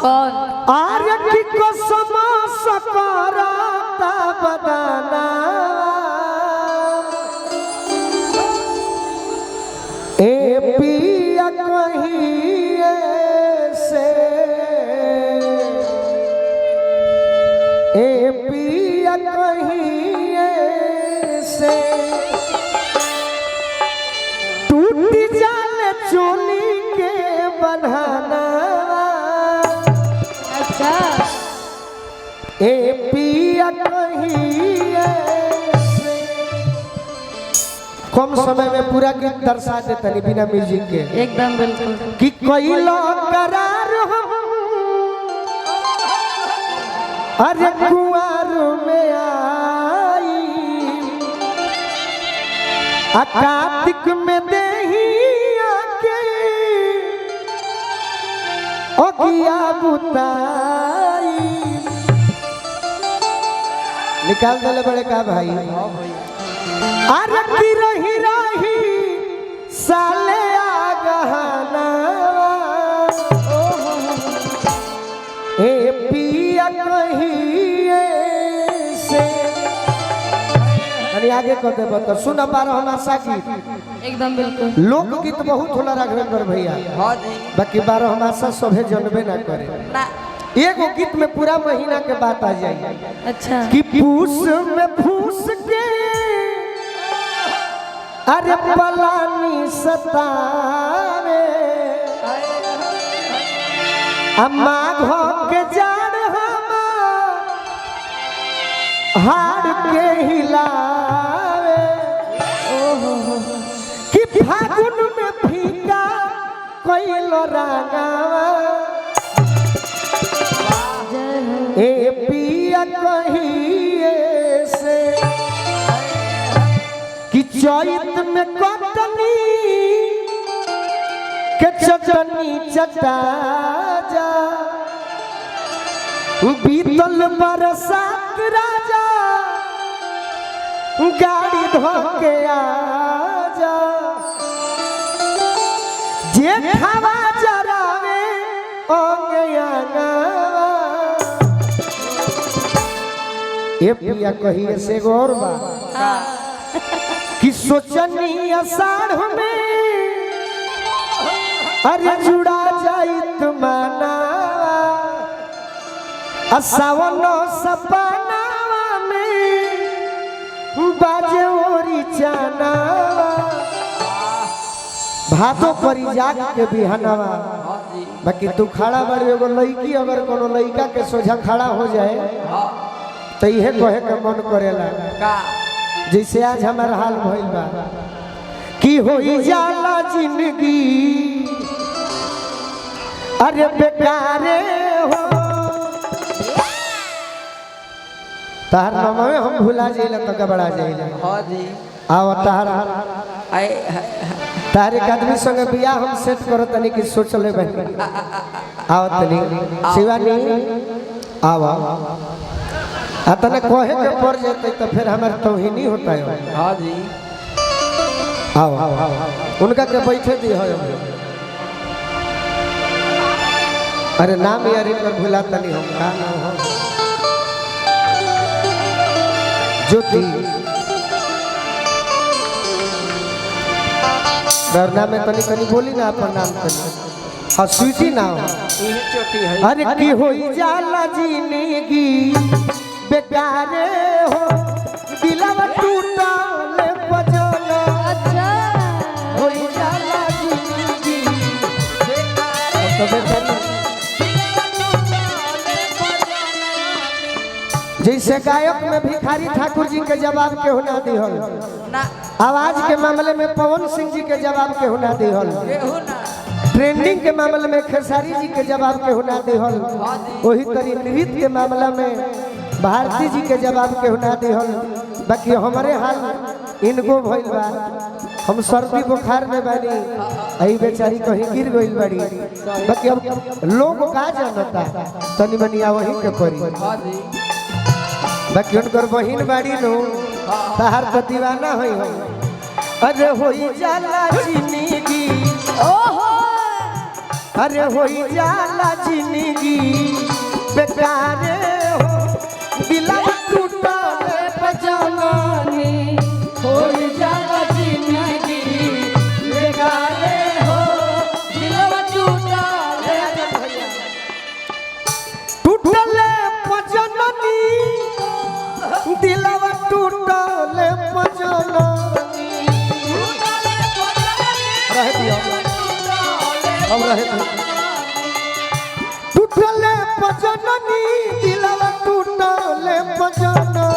कौन आर्य की कसम सकराता बदाना ए पिया कहीं से ए पिया कहीं से टूट जाने चोली के बन्हाना अच्छा ए पिया कहीं से कम समय में पूरा गीत दर्शा देता नहीं बिना म्यूजिक के एकदम बिल्कुल कि कैलो करार हम अरे कुंवर में आई कार्तिक में देही आके ओगिया बुताई निकाल दले बड़े का भाई अरे की रही रही साले आ गहना ए पिया कहीं से अरे आगे कहते बता सुन पारो हम आशा की एकदम बिल्कुल लोकगीत बहुत होला राघवेंद्र भैया हाँ जी बाकी बारो हम आशा सभे जनबे ना करे ना एगो गीत में पूरा महीना के बात आ जाए अच्छा कि पूस में फूस के अरे पलानी सतावे अम्मा घो के जान हाड़ के हिलावे कि फागुन में फीका कोइलो रागावा ए पिया कहीं से कि चैत में कटनी के चटनी चटा जा बीतल बरसात राजा गाड़ी धोके आजा जे खावा जरावे ओंगयाना ए पिया कहिए से गौर बा कि सोचनी आषाढ़ में अरे जुड़ा जाई तुमाना सावनो सपनावा में बाजे ओरी चाना भादो करी जाग के बिहनवा बाकी तू खड़ा बड़ी एगो लड़की अगर कोनो लड़का के सोझा खड़ा हो जाए तो यह कहे के मन करेला जैसे आज हमारा हाल भइल बा कि होई जाला जिंदगी अरे बेकारे हो तार नाम में हम भुला जाइला तो गबड़ा जाइला हाँ जी आओ तारा तारे आदमी संगे बियाह हम सेट करो तनी कि सोच ले बहन आओ तनी शिवानी आओ अतने कहे के पड़ जाते तो फिर हमारे तौहीनी होता है हाँ जी आओ उनका के बैठे दी हो अरे नाम यार इनका भुला तनी हम का नाम हो ज्योति डरना में तनी तनी बोली ना अपन नाम तनी हाँ स्वीटी नाम चोटी है अरे की होई जाला जिंदगी बेकारे हो दिलवा टूटले बजना अच्छा होई जाला जिंदगी बेकारे जैसे गायक में भिखारी ठाकुर जी के जवाब के होना दिहल ना आवाज के मामले में पवन सिंह जी के जवाब के होना दिहल केहू ना ट्रेंडिंग के मामले में खेसारी जी के जवाब के होना दिहल वही तरी नृत्य के मामला में भारती जी के जवाब के होना दिहल बाकी हमारे हाल इनको भइल बा हम सर्दी बुखार में बानी आई बेचारी कहीं गिर गइल बाड़ी बाकी अब लोग का जानता तनी मनिया वही के करी हाँ जी बाकी उनकर बहिन बाड़ी नो तहार तो दीवाना होई हो अरे होई जाला जिंदगी ओहो अरे होई जाला जिंदगी बेकारे हो दिलवा टूटल पजानी हो जाला जिंदगी बेकारे हो दिलवा टूटा टूटल पजननी दिलवा टूटल पजननी रहे दिया हम रहे थे टूटल पजननी दिलवा टूटल पजननी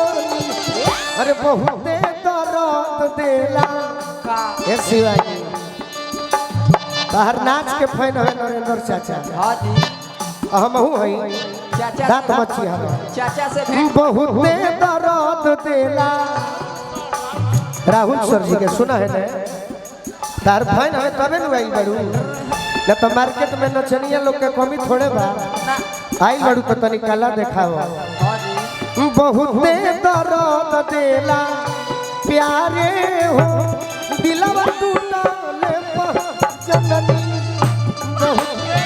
अरे बहुते दर्द देला ए शिवाजी बाहर नाच के फैन है नरेंद्र चाचा हाँ जी हम हूँ हई चाचा दांत मच्छी हम चाचा से भेंट बहुते दर्द देला राहुल सर जी के सुना है ना तार फैन है तबे न आई बड़ू न तो मार्केट में नचनिया लोग के कमी थोड़े बा आई बड़ू तो तनी कला देखाओ हाँ जी बहुते दर्द देला प्यारे हो दिलवा टूटल जननी बहुते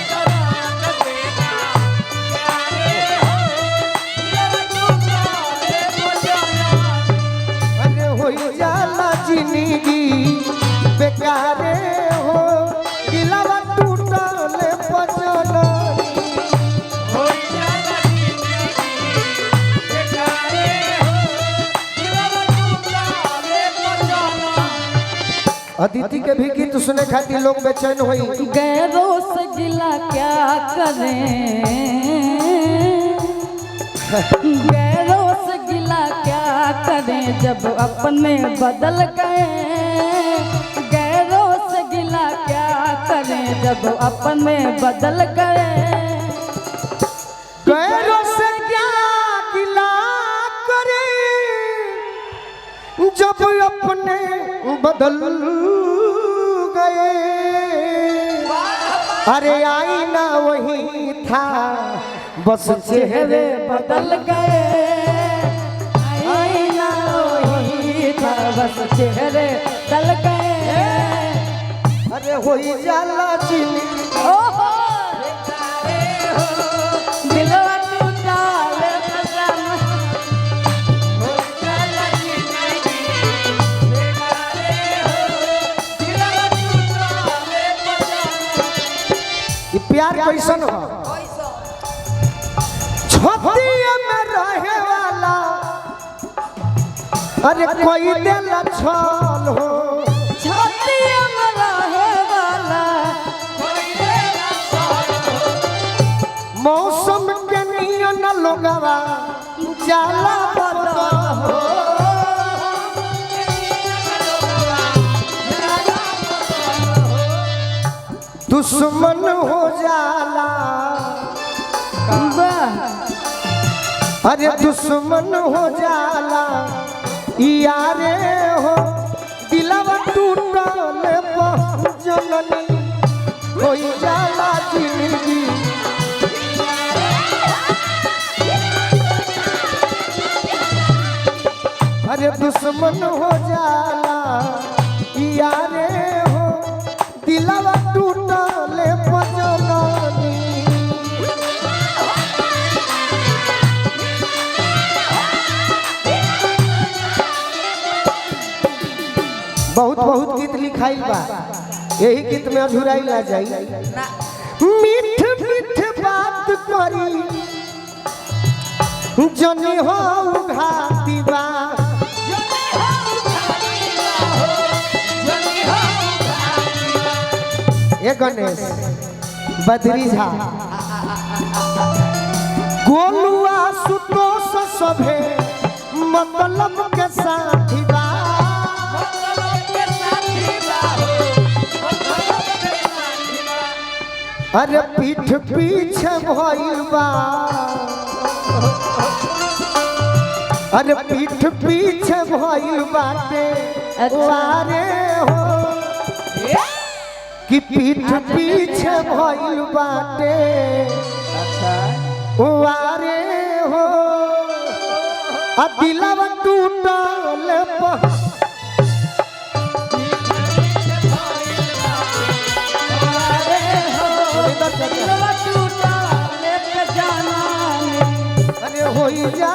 अरे होई जाला जिंदगी बेकारे हो दिलवा टूटल पजननी अदिति के भी गीत सुने खातिर लोग बेचैन होई गैरों से गिला क्या करें गैरों से गिला क्या करें जब अपने बदल गए गैरों से गिला क्या करें जब अपने बदल गए गैरों से क्या गिला करे जब अपने बदल गए अरे आईना वही था बस चेहरे बदल गए आईना वही था बस चेहरे बदल गए अरे होई जाला जिंदगी ओहो दिलवा टूटा ले पजामा ये प्यार कैसन हो छतिया में रहे वाला अरे कोई दिल छल हो छतिया में रहे वाला मौसम के नियन लोगवा जाला बदल हो दुश्मन हो जाला अरे दुश्मन हो जाला यारे हो दिलवा टूटल जननी होई जाला जिंदगी अरे दुश्मन हो जाला यारे हो दिलवा टूटल जननी बहुत बहुत गीत लिखाई बा यही गीत में अधूराई ला जाई मीठ मीठ बात करी जनी हो घाती बा ए गणेश बद्री झा गोलुआ सुतोष सभे मतलब के साथी बा अरे पीठ पीछे भइल बा अरे पीठ पीछे भइल बाटे वारे हो कि पीठ पीछे भइल बाटे वारे हो आ दिलवा टूटल दिलवा टूटा ले पजामा जा